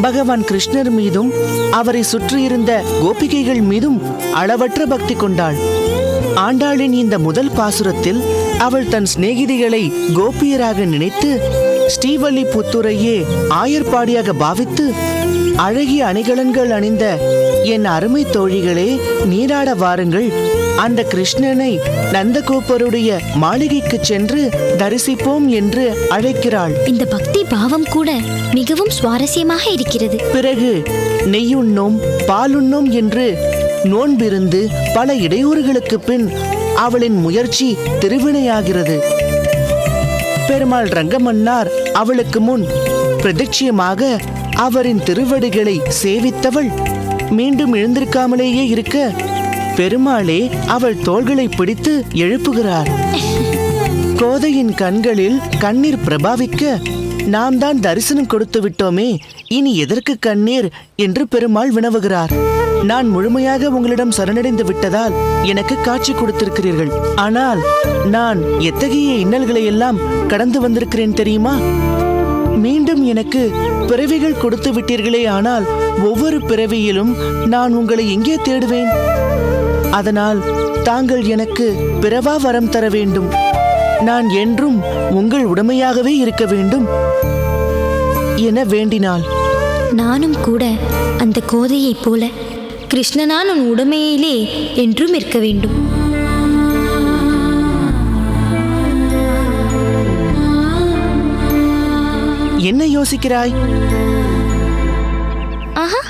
பகவான் கிருஷ்ணர் மீதும் அவரை சுற்றியிருந்த கோபிகைகள் மீதும் அளவற்ற பக்தி கொண்டாள். ஆண்டாளின் இந்த முதல் பாசுரத்தில் அவள் தன் சிநேகிதிகளை கோபியராக நினைத்து ஸ்ரீவல்லிபுத்தூரையே ஆயர்பாடியாக பாவித்து, அழகிய அணிகலன்கள் அணிந்த என் அருமை தோழிகளே, நீராட வாருங்கள், அந்த கிருஷ்ணனை நந்தகோபருடைய மாளிகைக்கு சென்று தரிசிப்போம் என்று அழைக்கிறாள். இந்த பக்தி பாவம் கூட மிகவும் சுவாரஸ்யமாக இருக்கிறது. பிறகு நெய்யுண்ணோம் பாலுண்ணோம் என்று நோன்பிருந்து பல இடையூறுகளுக்கு பின் அவளின் முயற்சி திருவினையாகிறது. பெருமாள் ரங்கமன்னார் அவளுக்கு முன் பிரதட்சியமாக அவரின் திருவடிகளை சேவித்தவள் மீண்டும் எழுந்திருக்காமலேயே இருக்க, பெருமாளே அவள் தோள்களை பிடித்து எழுப்புகிறார். கோதையின் கண்களில் கண்ணீர் பிரபாவிக்க, நாம் தான் தரிசனம் கொடுத்து விட்டோமே, இனி எதற்கு கண்ணீர் என்று பெருமாள் வினவுகிறார். நான் முழுமையாக உங்களிடம் சரணடைந்து விட்டதால் எனக்கு காட்சி கொடுத்திருக்கிறீர்கள். ஆனால் நான் எத்தகைய இன்னல்களை எல்லாம் கடந்து வந்திருக்கிறேன் தெரியுமா? மீண்டும் எனக்கு பிறவிகள் கொடுத்து விட்டீர்களே, ஆனால் ஒவ்வொரு பிறவியிலும் நான் உங்களை எங்கே தேடுவேன்? அதனால் தாங்கள் எனக்கு பிறவா வரம் தர வேண்டும். நான் என்றும் உங்கள் உடமையாகவே இருக்க வேண்டும் என வேண்டினாள். நானும் கூட அந்த கோதையைப் போல கிருஷ்ணனான் உன் உடமையிலே என்றும் இருக்க வேண்டும். என்ன யோசிக்கிறாய்? ஆஹா,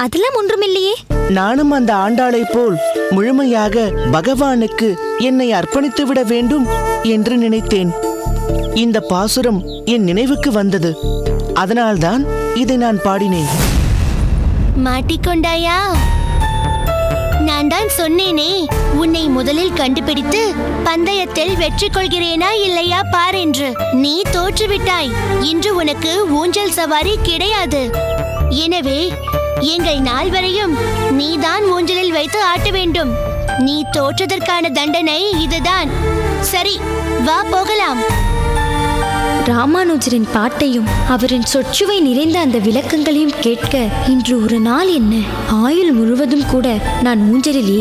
அதெல்லாம் ஒன்றுமில்லையே. நானும் அந்த ஆண்டாளை போல் முழுமையாக பகவானுக்கு என்னை அர்ப்பணித்து விட வேண்டும் என்று நினைத்தேன். இந்த பாசுரம் என் நினைவுக்கு வந்தது. அதனால்தான் இதை நான் பாடினேன். மாட்டிக்கொண்டாயா? நான் தான் சொன்னேனே, உன்னை முதலில் கண்டுபிடித்து பந்தயத்தில் வெற்றி கொள்கிறேனா இல்லையா பார் என்று. நீ தோற்றுவிட்டாய். இன்று உனக்கு ஊஞ்சல் சவாரி கிடையாது. எனவே எங்கள் நாள் வரையும் நீதான் ஊஞ்சலில் வைத்து ஆட்ட வேண்டும். நீ தோற்றதற்கான தண்டனை இதுதான். சரி, வா போகலாம். ராமானுஜரின் பாட்டையும் அவரின் சொற்சுவை நிறைந்த அந்த விளக்கங்களையும் கேட்க இன்று ஒரு நாள் என்ன, ஆயுள் முழுவதும் கூட நான் ஊஞ்சலில்